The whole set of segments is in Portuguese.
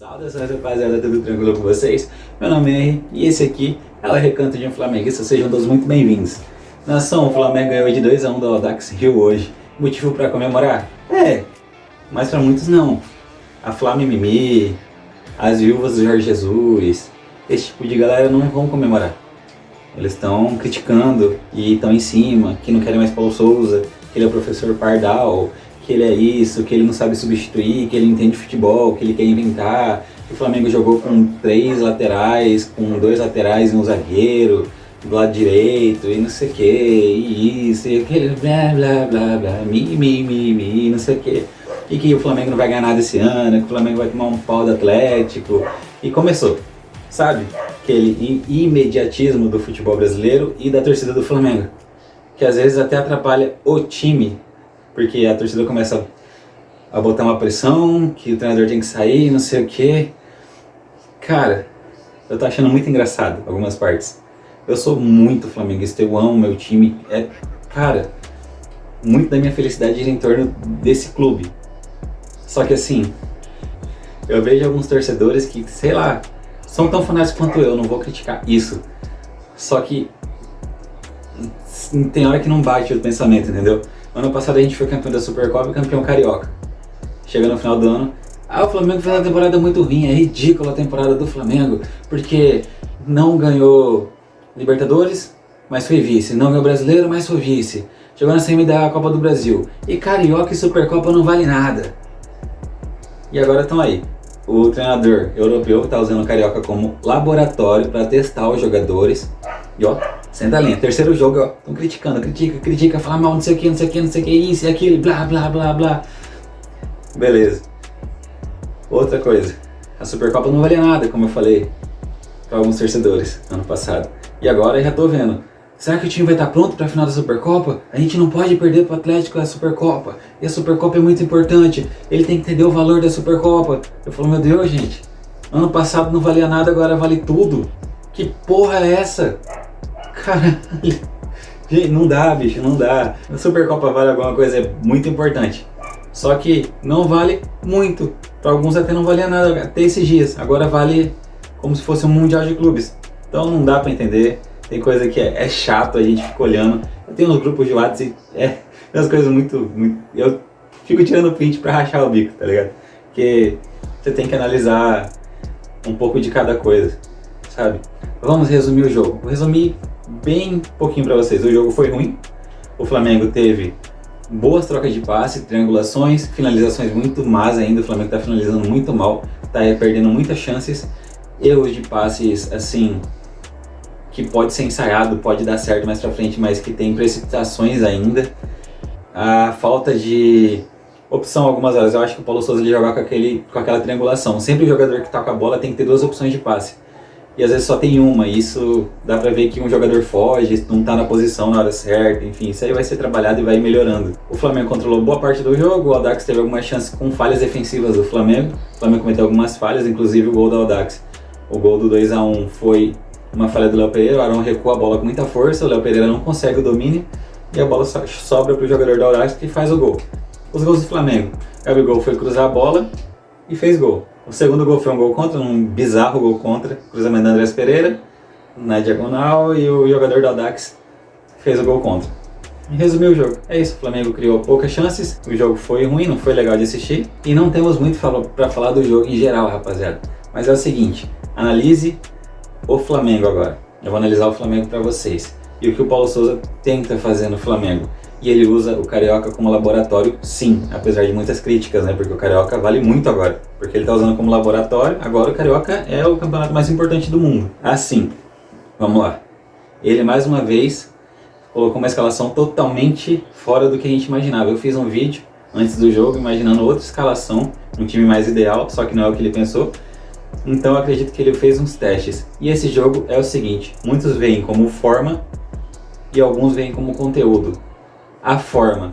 Saudações, rapaziada, tudo tranquilo com vocês? Meu nome é R e esse aqui é o Recanto de um Flamenguista, sejam todos muito bem-vindos. Nação, o Flamengo ganhou de 2-1 do Audax Rio hoje. Motivo para comemorar? Mas para muitos não. A Flamimimi, as viúvas do Jorge Jesus, esse tipo de galera não vão comemorar. Eles estão criticando e estão em cima, que não querem mais Paulo Souza, que ele é o professor Pardal, que ele é isso, que ele não sabe substituir, que ele entende futebol, que ele quer inventar. O Flamengo jogou com 3 laterais, com 2 laterais e um zagueiro do lado direito, e não sei o que, e isso, e aquele blá blá blá blá, não sei o que. E que o Flamengo não vai ganhar nada esse ano, que o Flamengo vai tomar um pau do Atlético. E começou, sabe? Aquele imediatismo do futebol brasileiro e da torcida do Flamengo, que às vezes até atrapalha o time, porque a torcida começa a botar uma pressão, que o treinador tem que sair, não sei o que. Cara, eu tô achando muito engraçado algumas partes. Eu sou muito flamenguista, eu amo meu time. Cara, muito da minha felicidade gira em torno desse clube. Só que assim, eu vejo alguns torcedores que, sei lá, são tão fanáticos quanto eu, não vou criticar isso. Só que tem hora que não bate o pensamento, entendeu? Ano passado a gente foi campeão da Supercopa e campeão carioca. Chega no final do ano, o Flamengo fez uma temporada muito ruim, é ridícula a temporada do Flamengo, porque não ganhou Libertadores, mas foi vice, não ganhou Brasileiro, mas foi vice. Chegou na semi da Copa do Brasil. E carioca e Supercopa não vale nada. E agora estão aí. O treinador europeu está usando o carioca como laboratório para testar os jogadores. E ó, senta a linha. Terceiro jogo, ó, estão criticando, critica, fala mal, não sei o que, isso e aquilo, blá, blá, blá, blá. Beleza. Outra coisa, a Supercopa não valia nada, como eu falei para alguns torcedores ano passado. E agora eu já tô vendo. Será que o time vai estar pronto para a final da Supercopa? A gente não pode perder para o Atlético a Supercopa. E a Supercopa é muito importante. Ele tem que entender o valor da Supercopa. Eu falo, meu Deus, gente. Ano passado não valia nada, agora vale tudo. Que porra é essa? Caralho. Gente, não dá, bicho, não dá. A Supercopa vale alguma coisa, é muito importante. Só que não vale muito. Para alguns até não valia nada, até esses dias. Agora vale como se fosse um Mundial de Clubes. Então não dá para entender. Tem coisa que é chato, a gente fica olhando. Eu tenho nos grupos de WhatsApp, umas coisas muito... Eu fico tirando print pra rachar o bico, tá ligado? Porque você tem que analisar um pouco de cada coisa, sabe? Vamos resumir o jogo. Vou resumir bem pouquinho pra vocês. O jogo foi ruim. O Flamengo teve boas trocas de passe, triangulações, finalizações muito más ainda. O Flamengo tá finalizando muito mal, tá perdendo muitas chances. Erros de passes, assim, que pode ser ensaiado, pode dar certo mais pra frente, mas que tem precipitações ainda. A falta de opção algumas horas. Eu acho que o Paulo Souza ele joga com aquela triangulação. Sempre o jogador que toca a bola tem que ter 2 opções de passe. E às vezes só tem uma, e isso dá pra ver que um jogador foge, não tá na posição na hora certa, enfim, isso aí vai ser trabalhado e vai melhorando. O Flamengo controlou boa parte do jogo, o Audax teve algumas chances com falhas defensivas do Flamengo. O Flamengo cometeu algumas falhas, inclusive o gol do Audax. O gol do 2-1 foi uma falha do Léo Pereira, o Arão recua a bola com muita força, o Léo Pereira não consegue o domínio e a bola sobra para o jogador do Audax que faz o gol. Os gols do Flamengo, Gabigol foi cruzar a bola e fez gol. O segundo gol foi um gol contra, um bizarro gol contra, cruzamento da Andrés Pereira na diagonal e o jogador do Audax fez o gol contra. E resumiu o jogo, é isso, o Flamengo criou poucas chances, o jogo foi ruim, não foi legal de assistir e não temos muito para falar do jogo em geral, rapaziada. Mas é o seguinte, analise o Flamengo agora. Eu vou analisar o Flamengo para vocês. E o que o Paulo Souza tenta fazer no Flamengo. E ele usa o Carioca como laboratório, sim, apesar de muitas críticas, né? Porque o Carioca vale muito agora. Porque ele tá usando como laboratório, agora o Carioca é o campeonato mais importante do mundo. Assim, vamos lá. Ele mais uma vez colocou uma escalação totalmente fora do que a gente imaginava. Eu fiz um vídeo antes do jogo imaginando outra escalação, um time mais ideal, só que não é o que ele pensou. Então eu acredito que ele fez uns testes. E esse jogo é o seguinte, muitos veem como forma e alguns veem como conteúdo. A forma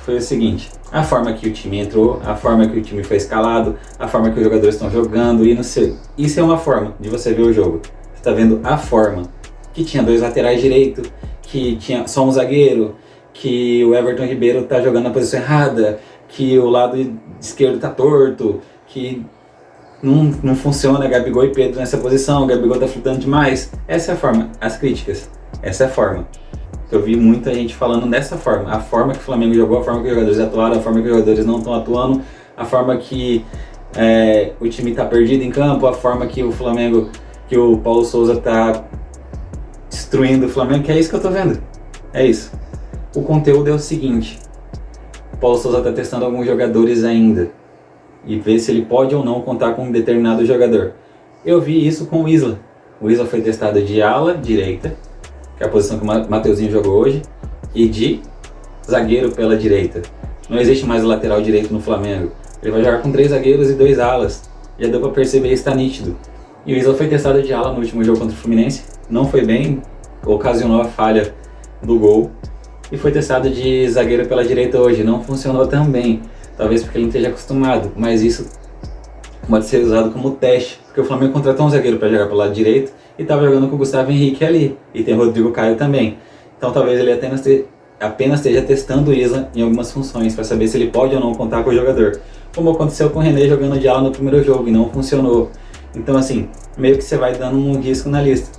foi o seguinte, a forma que o time entrou, a forma que o time foi escalado, a forma que os jogadores estão jogando e não sei. Isso é uma forma de você ver o jogo. Você está vendo a forma, que tinha 2 laterais direito, que tinha só um zagueiro, que o Everton Ribeiro está jogando na posição errada, que o lado esquerdo está torto, que não funciona Gabigol e Pedro nessa posição, o Gabigol tá flutuando demais. Essa é a forma, as críticas, essa é a forma. Eu vi muita gente falando dessa forma, a forma que o Flamengo jogou, a forma que os jogadores atuaram, a forma que os jogadores não estão atuando, a forma que o time tá perdido em campo, a forma que o Flamengo, que o Paulo Souza tá destruindo o Flamengo, que é isso que eu tô vendo, é isso. O conteúdo é o seguinte, o Paulo Souza tá testando alguns jogadores ainda, e ver se ele pode ou não contar com um determinado jogador. Eu vi isso com o Isla. O Isla foi testado de ala direita, que é a posição que o Mateuzinho jogou hoje, e de zagueiro pela direita. Não existe mais o lateral direito no Flamengo. Ele vai jogar com 3 zagueiros e 2 alas. Já deu para perceber, está nítido. E o Isla foi testado de ala no último jogo contra o Fluminense. Não foi bem, ocasionou a falha do gol. E foi testado de zagueiro pela direita hoje. Não funcionou tão bem. Talvez porque ele não esteja acostumado, mas isso pode ser usado como teste, porque o Flamengo contratou um zagueiro para jogar pelo lado direito e estava jogando com o Gustavo Henrique ali, e tem o Rodrigo Caio também. Então talvez ele apenas esteja testando o Isla em algumas funções, para saber se ele pode ou não contar com o jogador. Como aconteceu com o René jogando de ala no primeiro jogo e não funcionou. Então assim, meio que você vai dando um risco na lista.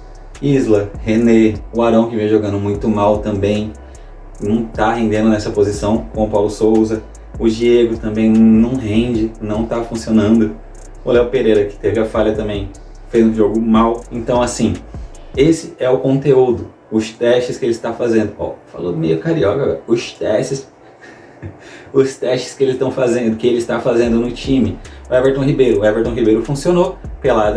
Isla, René, o Arão que vem jogando muito mal também, não está rendendo nessa posição com o Paulo Souza. O Diego também não rende, não tá funcionando. O Léo Pereira, que teve a falha também, fez um jogo mal. Então assim, esse é o conteúdo, os testes que ele está fazendo. Ó, falou meio carioca, os testes que ele está fazendo no time. O Everton Ribeiro funcionou pela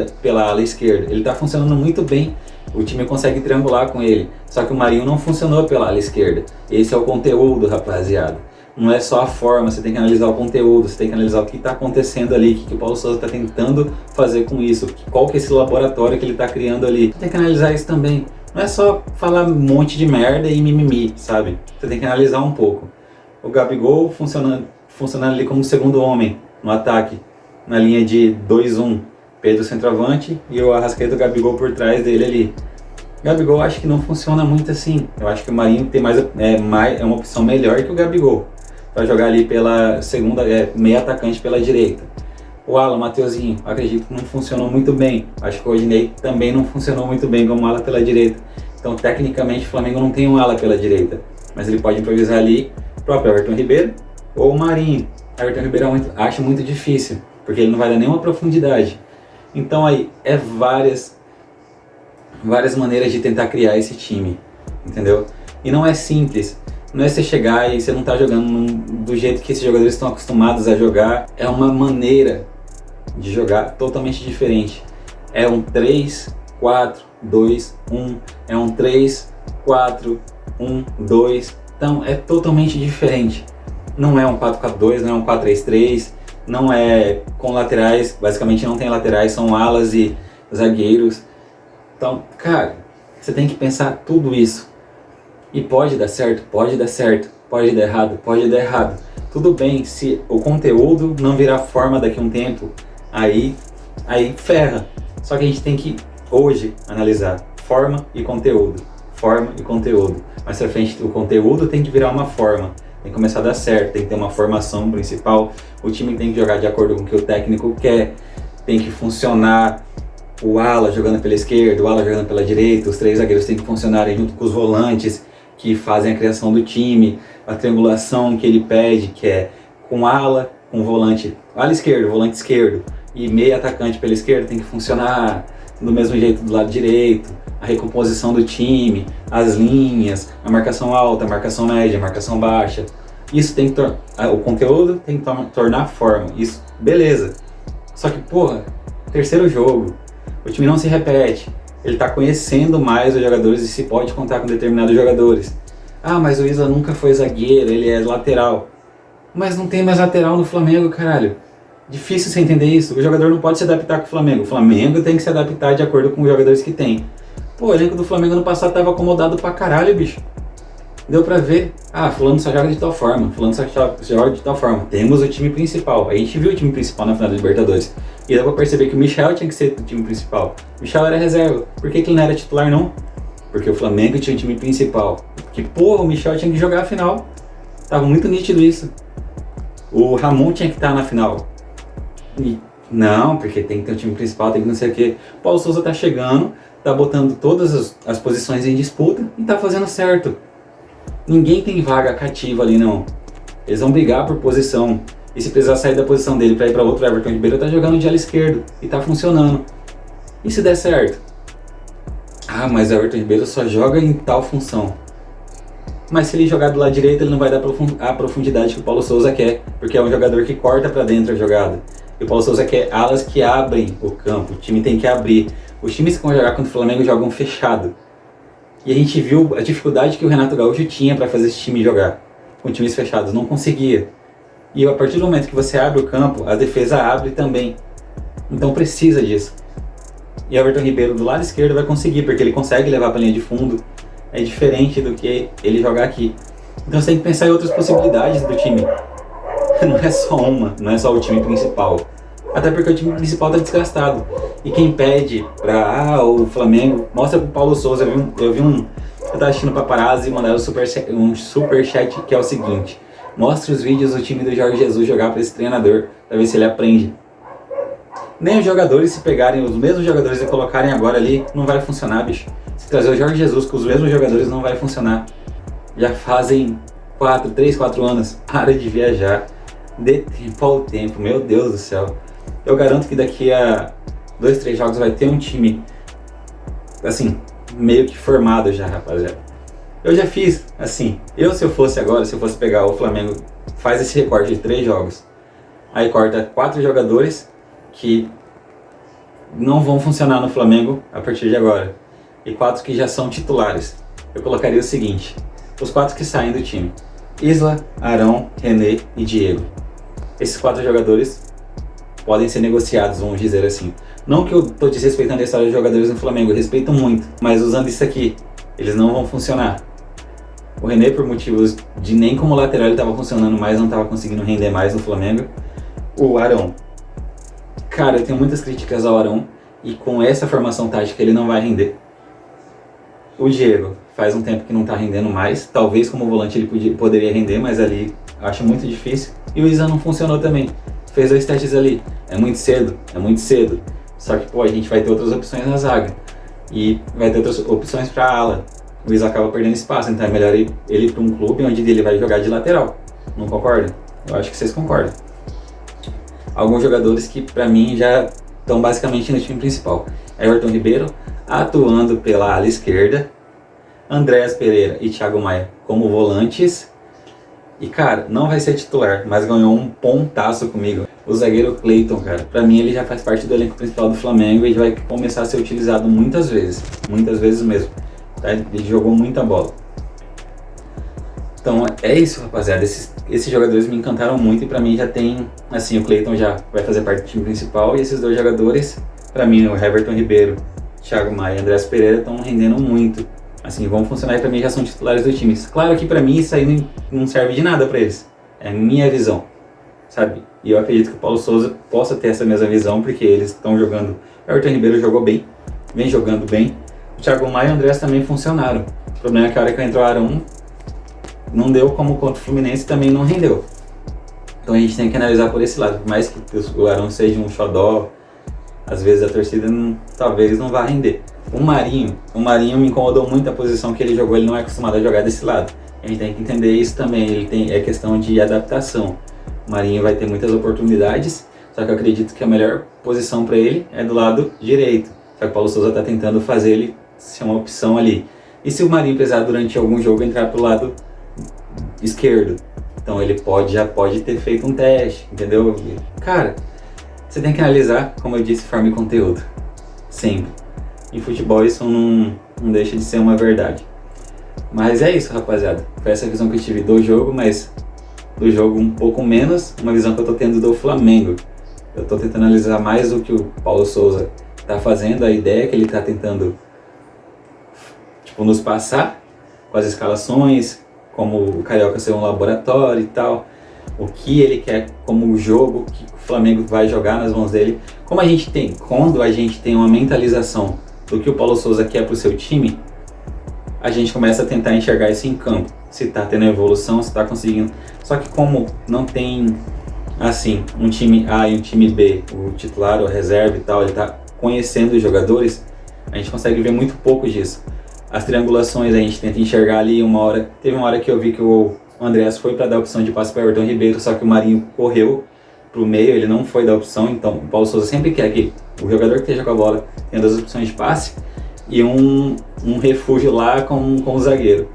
ala esquerda, ele está funcionando muito bem. O time consegue triangular com ele, só que o Marinho não funcionou pela ala esquerda. Esse é o conteúdo, rapaziada. Não é só a forma, você tem que analisar o conteúdo, você tem que analisar o que está acontecendo ali, o que o Paulo Souza está tentando fazer com isso, qual que é esse laboratório que ele está criando ali. Você tem que analisar isso também. Não é só falar um monte de merda e mimimi, sabe? Você tem que analisar um pouco. O Gabigol funcionando ali como segundo homem no ataque, na linha de 2-1. Pedro centroavante e o Arrascaeta, o Gabigol por trás dele ali. Gabigol acho que não funciona muito assim. Eu acho que o Marinho tem é uma opção melhor que o Gabigol. Vai jogar ali pela segunda, meia atacante pela direita. O ala, o Mateuzinho, acredito que não funcionou muito bem. Acho que o Rodinei também não funcionou muito bem como ala pela direita. Então, tecnicamente, o Flamengo não tem um ala pela direita. Mas ele pode improvisar ali o próprio Everton Ribeiro ou o Marinho. Everton Ribeiro acho muito difícil, porque ele não vai dar nenhuma profundidade. Então, aí, várias maneiras de tentar criar esse time, entendeu? E não é simples. Não é você chegar e você não tá jogando do jeito que esses jogadores estão acostumados a jogar. É uma maneira de jogar totalmente diferente. É um 3-4-2-1. É um 3-4-1-2. Então é totalmente diferente. Não é um 4-4-2, não é um 4-3-3. Não é com laterais. Basicamente não tem laterais, são alas e zagueiros. Então, cara, você tem que pensar tudo isso. E pode dar certo, pode dar certo, pode dar errado, pode dar errado. Tudo bem, se o conteúdo não virar forma daqui a um tempo, aí ferra. Só que a gente tem que, hoje, analisar forma e conteúdo. Forma e conteúdo. Mais pra frente, o conteúdo tem que virar uma forma. Tem que começar a dar certo, tem que ter uma formação principal. O time tem que jogar de acordo com o que o técnico quer. Tem que funcionar o ala jogando pela esquerda, o ala jogando pela direita. Os 3 zagueiros têm que funcionarem junto com os volantes, que fazem a criação do time, a triangulação que ele pede, que é com ala, com volante, ala esquerdo, volante esquerdo, e meio atacante pela esquerda tem que funcionar do mesmo jeito do lado direito, a recomposição do time, as linhas, a marcação alta, a marcação média, a marcação baixa. Isso tem que o conteúdo tem que tornar forma, isso, beleza. Só que, porra, terceiro jogo, o time não se repete. Ele está conhecendo mais os jogadores e se pode contar com determinados jogadores. Ah, mas o Isla nunca foi zagueiro, ele é lateral. Mas não tem mais lateral no Flamengo, caralho. Difícil você entender isso. O jogador não pode se adaptar com o Flamengo. O Flamengo tem que se adaptar de acordo com os jogadores que tem. Pô, o elenco do Flamengo no passado estava acomodado pra caralho, bicho. Deu pra ver. Ah, fulano só joga de tal forma, fulano só joga de tal forma. Temos o time principal. A gente viu o time principal na final da Libertadores. E deu pra perceber que o Michel tinha que ser o time principal. O Michel era reserva. Por que ele não era titular, não? Porque o Flamengo tinha o time principal. Porque, porra, o Michel tinha que jogar a final. Tava muito nítido isso. O Ramon tinha que estar na final. E Não, porque tem que ter um time principal, tem que não sei o quê. O Paulo Souza tá chegando, tá botando todas as posições em disputa e tá fazendo certo. Ninguém tem vaga cativa ali, não. Eles vão brigar por posição. E se precisar sair da posição dele para ir para outro, Everton Ribeiro tá jogando de ala esquerdo e tá funcionando. E se der certo? Ah, mas o Everton Ribeiro só joga em tal função. Mas se ele jogar do lado direito, ele não vai dar a profundidade que o Paulo Souza quer, porque é um jogador que corta para dentro a jogada. E o Paulo Souza quer alas que abrem o campo, o time tem que abrir. Os times que vão jogar contra o Flamengo jogam fechado. E a gente viu a dificuldade que o Renato Gaúcho tinha para fazer esse time jogar com times fechados, não conseguia. E a partir do momento que você abre o campo, a defesa abre também. Então precisa disso. E o Everton Ribeiro do lado esquerdo vai conseguir, porque ele consegue levar para a linha de fundo. É diferente do que ele jogar aqui. Então você tem que pensar em outras possibilidades do time. Não é só uma, não é só o time principal. Até porque o time principal está desgastado. E quem pede para o Flamengo, mostra pro Paulo Souza. Eu tava assistindo Paparazzi e mandaram um super chat que é o seguinte: mostra os vídeos do time do Jorge Jesus jogar para esse treinador, para ver se ele aprende. Nem os jogadores, se pegarem os mesmos jogadores e colocarem agora ali, não vai funcionar, bicho. Se trazer o Jorge Jesus com os mesmos jogadores, não vai funcionar. Já fazem 3, 4 anos. Para de viajar. Dê tempo ao tempo, meu Deus do céu. Eu garanto que daqui a 2, 3 jogos vai ter um time, assim, meio que formado já, rapaziada. Eu já fiz, assim, se eu fosse pegar o Flamengo, faz esse recorte de 3 jogos. Aí corta 4 jogadores que não vão funcionar no Flamengo a partir de agora. E 4 que já são titulares. Eu colocaria o seguinte: os 4 que saem do time: Isla, Arão, René e Diego. Esses 4 jogadores podem ser negociados, vamos dizer assim. Não que eu estou desrespeitando a história dos jogadores no Flamengo, eu respeito muito. Mas usando isso aqui, eles não vão funcionar. O René, por motivos de nem como lateral ele estava funcionando mais, não estava conseguindo render mais no Flamengo. O Arão. Cara, eu tenho muitas críticas ao Arão. E com essa formação tática ele não vai render. O Diego faz um tempo que não está rendendo mais. Talvez como volante ele poderia render, mas ali acho muito difícil. E o Isa não funcionou também. Fez 2 testes ali. É muito cedo. Só que, a gente vai ter outras opções na zaga. E vai ter outras opções para a ala. O Isa acaba perdendo espaço, então é melhor ele para um clube onde ele vai jogar de lateral. Não concorda? Eu acho que vocês concordam. Alguns jogadores que, para mim, já estão basicamente no time principal. Everton Ribeiro, atuando pela ala esquerda. Andréas Pereira e Thiago Maia como volantes. E, cara, não vai ser titular, mas ganhou um pontaço comigo. O zagueiro Cleiton, cara, pra mim ele já faz parte do elenco principal do Flamengo e vai começar a ser utilizado muitas vezes mesmo. Tá? Ele jogou muita bola. Então é isso, rapaziada. Esses jogadores me encantaram muito e pra mim já tem, assim, o Cleiton já vai fazer parte do time principal e esses 2 jogadores, pra mim, o Everton Ribeiro, Thiago Maia e Andréas Pereira estão rendendo muito. Assim, vão funcionar e pra mim já são titulares do time. Claro que pra mim isso aí não serve de nada pra eles. É a minha visão, sabe? E eu acredito que o Paulo Souza possa ter essa mesma visão, porque eles estão jogando. O Everton Ribeiro jogou bem, vem jogando bem. O Thiago Maia e o Andréas também funcionaram. O problema é que a hora que entrou o Arão, não deu, como contra o Fluminense também não rendeu. Então a gente tem que analisar por esse lado. Por mais que o Arão seja um xodó, às vezes a torcida talvez não vá render. O Marinho me incomodou muito a posição que ele jogou, ele não é acostumado a jogar desse lado. A gente tem que entender isso também, é questão de adaptação. O Marinho vai ter muitas oportunidades, só que eu acredito que a melhor posição para ele é do lado direito. Só que o Paulo Souza está tentando fazer ele ser uma opção ali. E se o Marinho precisar durante algum jogo entrar pro lado esquerdo, então ele já pode ter feito um teste, entendeu? Cara, você tem que analisar, como eu disse, forma e conteúdo. Sempre. Em futebol isso não deixa de ser uma verdade. Mas é isso, rapaziada. Foi essa visão que eu tive do jogo, mas do jogo um pouco menos, uma visão que eu tô tendo do Flamengo. Eu tô tentando analisar mais o que o Paulo Souza tá fazendo, a ideia que ele tá tentando nos passar com as escalações, como o Carioca ser um laboratório e tal, o que ele quer como jogo, que o Flamengo vai jogar nas mãos dele. Quando a gente tem uma mentalização do que o Paulo Souza quer pro seu time, a gente começa a tentar enxergar isso em campo, se tá tendo evolução, se tá conseguindo. Só que como não tem assim, um time A e um time B, o titular, o reserva e tal, ele tá conhecendo os jogadores, a gente consegue ver muito pouco disso. As triangulações a gente tenta enxergar ali teve uma hora que eu vi que o Andreas foi para dar a opção de passe para o Everton Ribeiro, só que o Marinho correu pro meio, ele não foi dar opção, então o Paulo Sousa sempre quer que o jogador que esteja com a bola tenha 2 opções de passe e um refúgio lá com o zagueiro.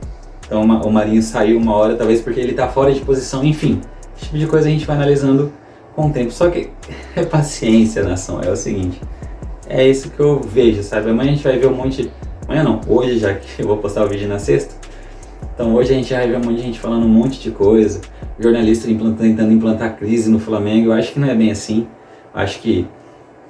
Então o Marinho saiu uma hora, talvez porque ele tá fora de posição, enfim. Esse tipo de coisa a gente vai analisando com o tempo. Só que é paciência, nação, é o seguinte. É isso que eu vejo, sabe? Amanhã a gente vai ver um monte... Amanhã não, hoje, já que eu vou postar o vídeo na sexta. Então hoje a gente vai ver um monte de gente falando um monte de coisa. Jornalista tentando implantar crise no Flamengo. Eu acho que não é bem assim. Eu acho que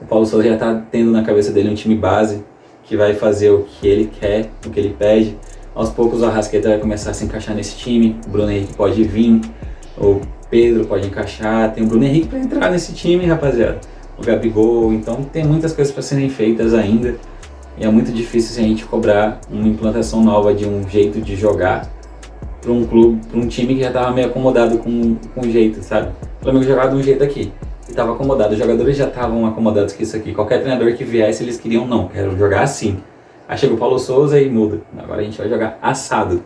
o Paulo Sousa já tá tendo na cabeça dele um time base que vai fazer o que ele quer, o que ele pede. Aos poucos o Arrascaeta vai começar a se encaixar nesse time. O Bruno Henrique pode vir, o Pedro pode encaixar. Tem o Bruno Henrique para entrar nesse time, rapaziada. O Gabigol, então tem muitas coisas para serem feitas ainda. E é muito difícil se a gente cobrar uma implantação nova de um jeito de jogar para um clube, para um time que já estava meio acomodado com o jeito, sabe? O Flamengo jogava de um jeito aqui e estava acomodado. Os jogadores já estavam acomodados com isso aqui. Qualquer treinador que viesse, eles queriam não, quero jogar assim. Aí chega o Paulo Sousa e muda. Agora a gente vai jogar assado.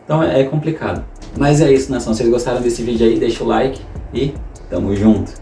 Então é complicado. Mas é isso, nação. Se vocês gostaram desse vídeo aí, deixa o like e tamo junto.